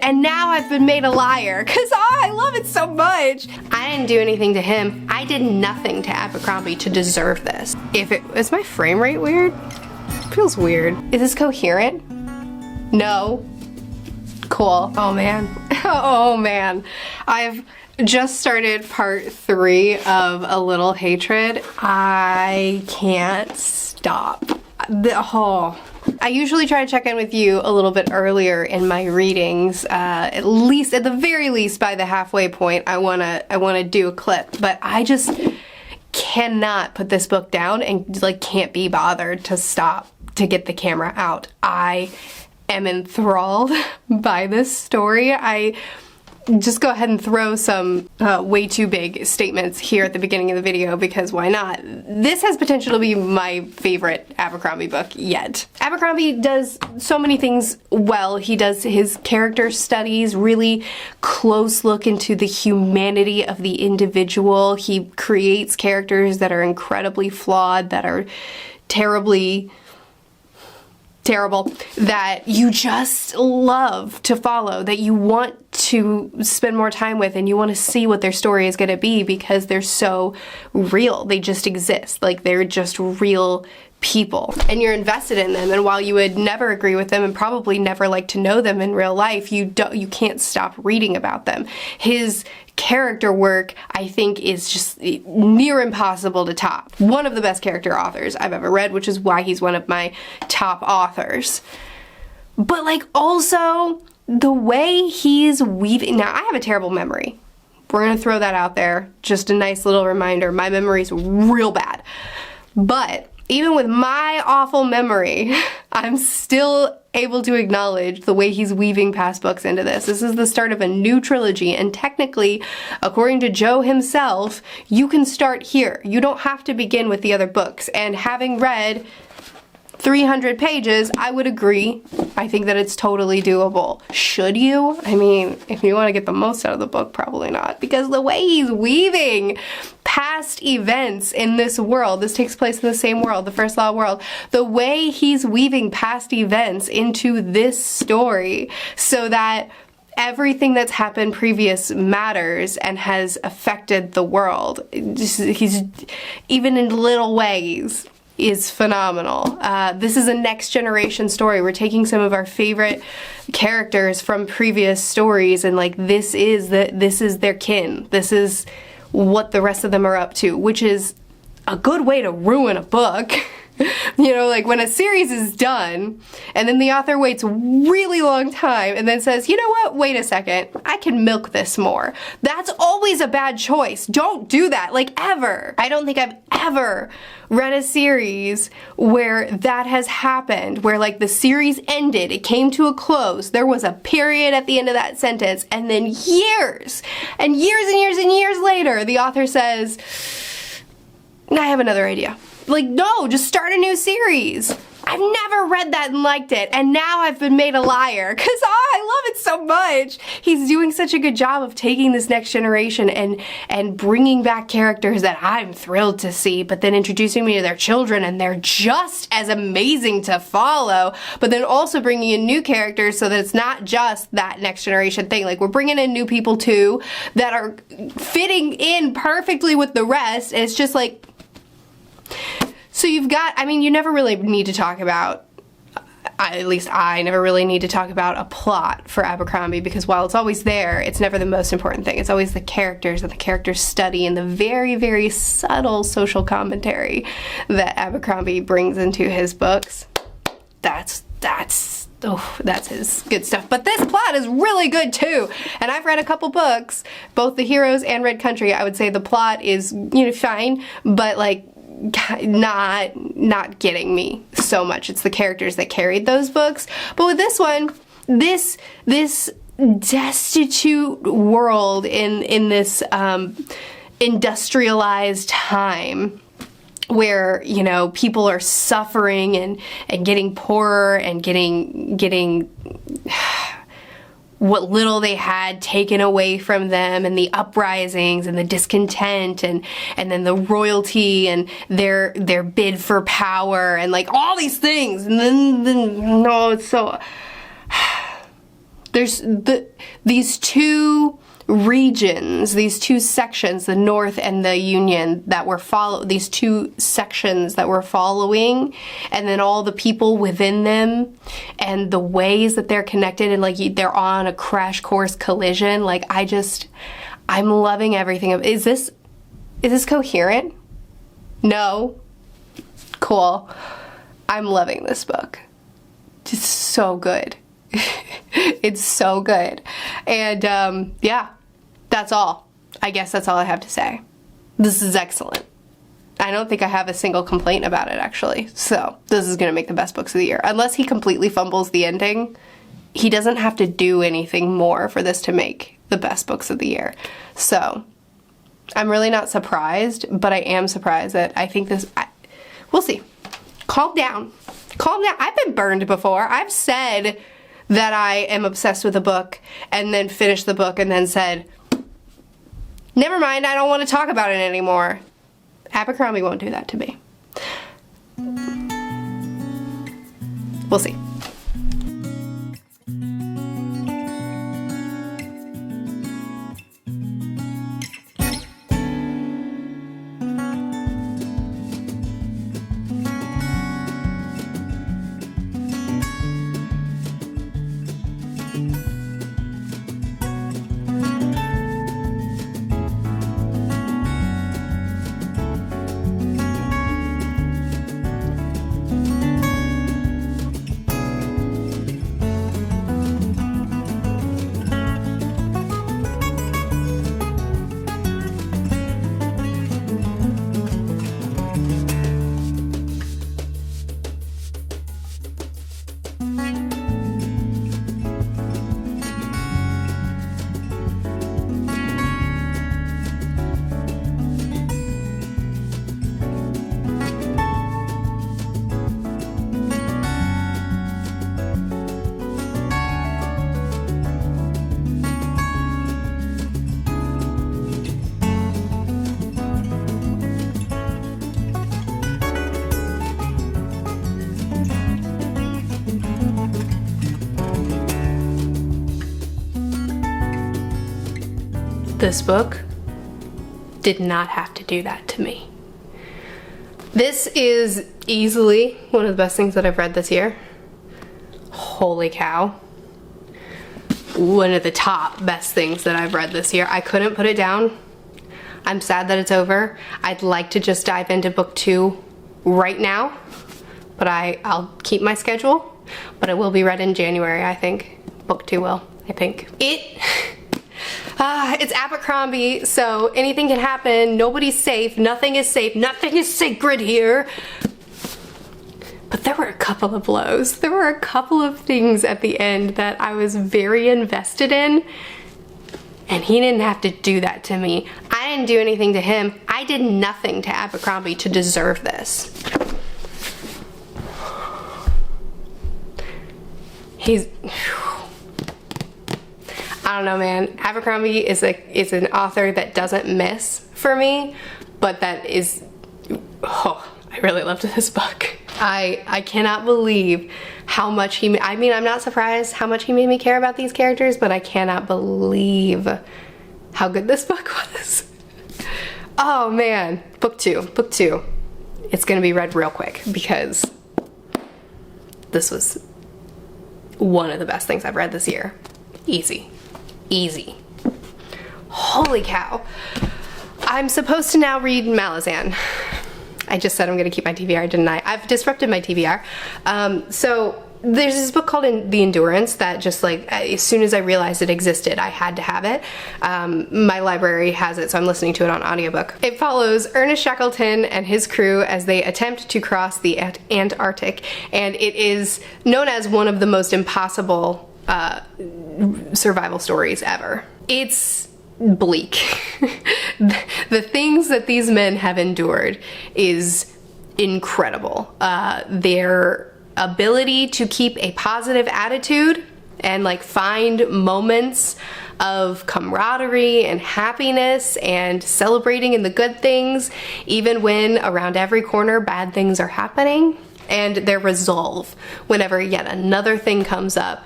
And now I've been made a liar, cause I love it so much. I didn't do anything to him. I did nothing to Abercrombie to deserve this. Is my frame rate weird? Feels weird. Is this coherent? No. Cool. Oh man. Oh man. I've just started part 3 of A Little Hatred. I can't stop. I usually try to check in with you a little bit earlier in my readings. At the very least, by the halfway point, I wanna do a clip. But I just cannot put this book down and like can't be bothered to stop to get the camera out. I am enthralled by this story. I just go ahead and throw some way too big statements here at the beginning of the video because why not? This has potential to be my favorite Abercrombie book yet. Abercrombie does so many things well. He does his character studies, really close look into the humanity of the individual. He creates characters that are incredibly flawed, that are terrible, that you just love to follow, that you want to spend more time with, and you want to see what their story is going to be because they're so real. They just exist. Like, they're just real people and you're invested in them, and while you would never agree with them and probably never like to know them in real life, you can't stop reading about them. His character work, I think, is just near impossible to top. One of the best character authors I've ever read, which is why he's one of my top authors. But like also the way he's weaving, now I have a terrible memory. We're gonna throw that out there. Just a nice little reminder, my memory's real bad. But even with my awful memory, I'm still able to acknowledge the way he's weaving past books into this. This is the start of a new trilogy, and technically, according to Joe himself, you can start here. You don't have to begin with the other books. And having read 300 pages, I would agree. I think that it's totally doable. Should you? I mean, if you want to get the most out of the book, probably not. Because the way he's weaving past events in this world, this takes place in the same world, the First Law world, the way he's weaving past events into this story so that everything that's happened previous matters and has affected the world. He's, even in little ways, is phenomenal. This is a next generation story. We're taking some of our favorite characters from previous stories and like this is their kin. This is what the rest of them are up to, which is a good way to ruin a book. You know, like when a series is done and then the author waits a really long time and then says, you know what, wait a second, I can milk this more. That's always a bad choice. Don't do that, like ever. I don't think I've ever read a series where that has happened, where like the series ended, it came to a close, there was a period at the end of that sentence, and then years and years and years and years later, the author says, I have another idea. Like, no, just start a new series. I've never read that and liked it, and now I've been made a liar, because I love it so much. He's doing such a good job of taking this next generation and bringing back characters that I'm thrilled to see, but then introducing me to their children, and they're just as amazing to follow, but then also bringing in new characters so that it's not just that next generation thing. Like, we're bringing in new people, too, that are fitting in perfectly with the rest, and it's just like, so you've got, I mean, you never really need to talk about, at least I never really need to talk about a plot for Abercrombie, because while it's always there, it's never the most important thing. It's always the characters and the character study and the very, very subtle social commentary that Abercrombie brings into his books. That's his good stuff. But this plot is really good too. And I've read a couple books, both The Heroes and Red Country. I would say the plot is, you know, fine, but like, not getting me so much. It's the characters that carried those books. But with this one, this destitute world in this industrialized time where, you know, people are suffering and getting poorer and getting what little they had taken away from them, and the uprisings and the discontent and then the royalty and their bid for power and like all these things. And then no, it's so There's these two regions, these two sections, the North and the Union, that were these two sections that we're following, and then all the people within them and the ways that they're connected, and like they're on a crash course collision. Like I'm loving everything. Is this coherent? No? Cool. I'm loving this book. It's so good. It's so good. And yeah, that's all. I guess that's all I have to say. This is excellent. I don't think I have a single complaint about it, actually. So this is gonna make the best books of the year. Unless he completely fumbles the ending, he doesn't have to do anything more for this to make the best books of the year. So I'm really not surprised, but I am surprised that I think we'll see. Calm down. Calm down. I've been burned before. I've said that I am obsessed with a book and then finished the book and then said, never mind, I don't want to talk about it anymore. Abercrombie won't do that to me. We'll see. This book did not have to do that to me. This is easily one of the best things that I've read this year. Holy cow. One of the top best things that I've read this year. I couldn't put it down. I'm sad that it's over. I'd like to just dive into book 2 right now, but I'll keep my schedule, but it will be read in January, I think. Book 2 will, I think. It's Abercrombie, so anything can happen. Nobody's safe. Nothing is safe. Nothing is sacred here. But there were a couple of blows. There were a couple of things at the end that I was very invested in, and he didn't have to do that to me. I didn't do anything to him. I did nothing to Abercrombie to deserve this. I don't know, man. Abercrombie is an author that doesn't miss for me, but that is, oh, I really loved this book. I cannot believe how much I mean, I'm not surprised how much he made me care about these characters, but I cannot believe how good this book was. Oh man, book two. It's gonna be read real quick because this was one of the best things I've read this year. Easy. Holy cow. I'm supposed to now read Malazan. I just said I'm gonna keep my TBR, didn't I? I've disrupted my TBR. So there's this book called The Endurance that just like, as soon as I realized it existed, I had to have it. My library has it, so I'm listening to it on audiobook. It follows Ernest Shackleton and his crew as they attempt to cross the Antarctic, and it is known as one of the most impossible survival stories ever. It's bleak. The things that these men have endured is incredible. Their ability to keep a positive attitude and like find moments of camaraderie and happiness and celebrating in the good things, even when around every corner bad things are happening, and their resolve whenever yet another thing comes up.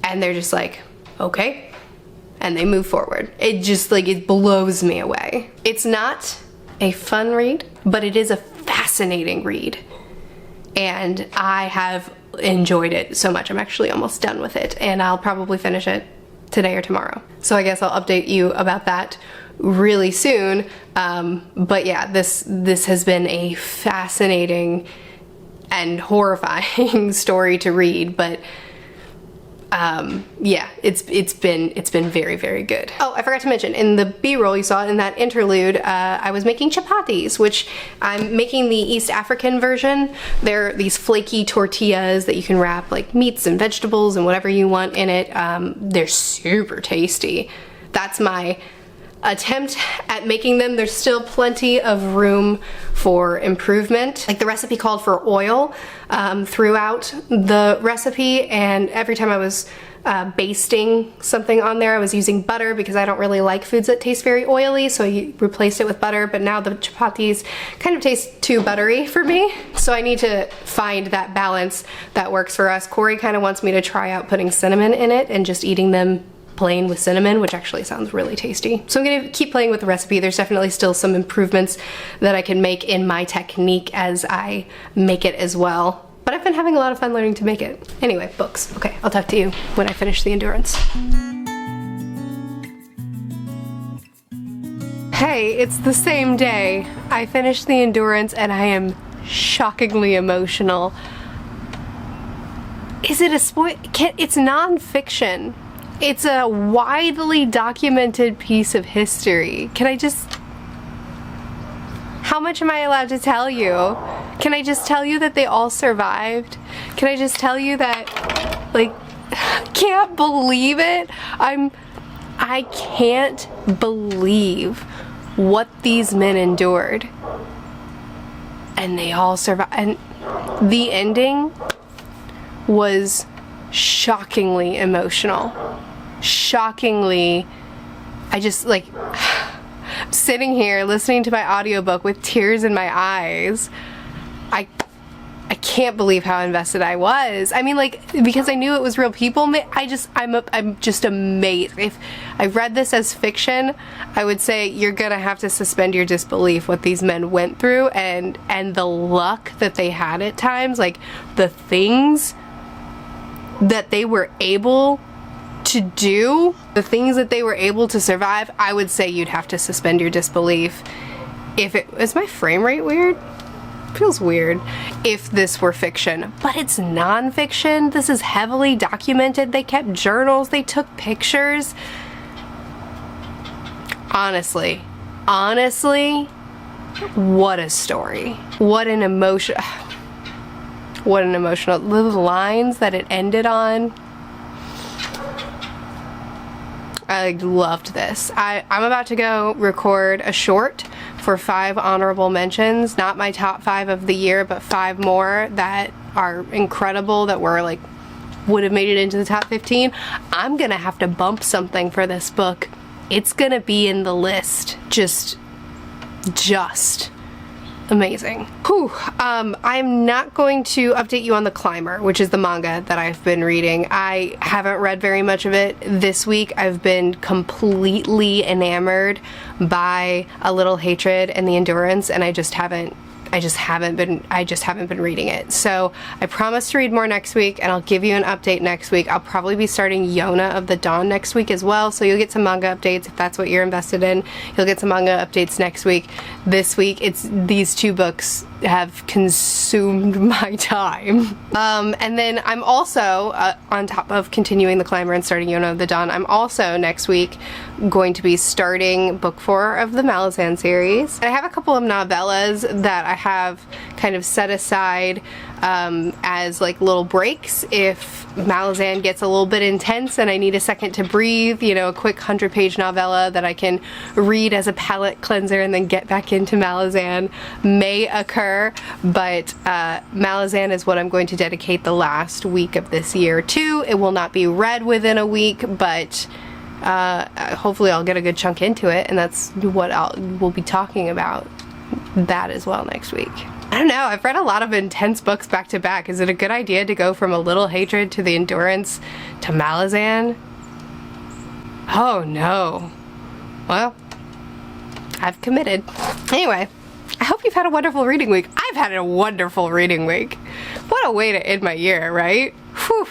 and they're just like, okay, and they move forward. It just like, it blows me away. It's not a fun read, but it is a fascinating read, and I have enjoyed it so much. I'm actually almost done with it, and I'll probably finish it today or tomorrow. So I guess I'll update you about that really soon. But yeah, this has been a fascinating and horrifying story to read, but yeah, it's been very, very good. Oh, I forgot to mention, in the B-roll you saw in that interlude, I was making chapatis, which I'm making the East African version. They're these flaky tortillas that you can wrap like meats and vegetables and whatever you want in it. They're super tasty. That's my attempt at making them. There's still plenty of room for improvement. Like, the recipe called for oil throughout the recipe, and every time I was basting something on there, I was using butter because I don't really like foods that taste very oily, so I replaced it with butter. But now the chapatis kind of taste too buttery for me, so I need to find that balance that works for us. Corey kind of wants me to try out putting cinnamon in it and just eating them plain with cinnamon, which actually sounds really tasty. So I'm gonna keep playing with the recipe. There's definitely still some improvements that I can make in my technique as I make it as well. But I've been having a lot of fun learning to make it. Anyway, books. Okay, I'll talk to you when I finish the Endurance. Hey, it's the same day. I finished the Endurance and I am shockingly emotional. Is it a spoil? It's non-fiction. It's a widely documented piece of history. Can I just... How much am I allowed to tell you? Can I just tell you that they all survived? Can I just tell you that, like, can't believe it? I can't believe what these men endured. And they all survived. And the ending was shockingly emotional. Shockingly, I just, like, sitting here listening to my audiobook with tears in my eyes. I can't believe how invested I was. I mean, like, because I knew it was real people, I'm just amazed. If I read this as fiction, I would say you're gonna have to suspend your disbelief what these men went through, and the luck that they had at times, like the things that they were able to do, the things that they were able to survive. I would say you'd have to suspend your disbelief if it... Is my frame rate weird? Feels weird. If this were fiction. But it's non-fiction. This is heavily documented. They kept journals. They took pictures. Honestly, what a story. What an emotion. What an emotional... The lines that it ended on. I loved this. I'm about to go record a short for 5 honorable mentions. Not my top 5 of the year, but 5 more that are incredible, that were like, would have made it into the top 15. I'm gonna have to bump something for this book. It's gonna be in the list. Just amazing. Whew. I'm not going to update you on The Climber, which is the manga that I've been reading. I haven't read very much of it this week. I've been completely enamored by A Little Hatred and the Endurance, and I just haven't been reading it. So I promise to read more next week, and I'll give you an update next week. I'll probably be starting Yona of the Dawn next week as well, so you'll get some manga updates if that's what you're invested in. You'll get some manga updates next week. This week, these 2 books have consumed my time. And then I'm also, on top of continuing The Climber and starting Yona of the Dawn, I'm also next week going to be starting book 4 of the Malazan series. And I have a couple of novellas that I have kind of set aside as like little breaks if Malazan gets a little bit intense and I need a second to breathe. You know, a quick 100-page novella that I can read as a palate cleanser and then get back into Malazan may occur, but Malazan is what I'm going to dedicate the last week of this year to. It will not be read within a week, but hopefully I'll get a good chunk into it, and that's what we'll be talking about that as well next week. I don't know, I've read a lot of intense books back to back. Is it a good idea to go from A Little Hatred to The Endurance to Malazan? Oh no. Well, I've committed. Anyway, I hope you've had a wonderful reading week. I've had a wonderful reading week. What a way to end my year, right? Whew.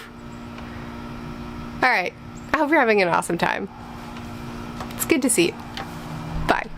Alright, I hope you're having an awesome time. It's good to see you.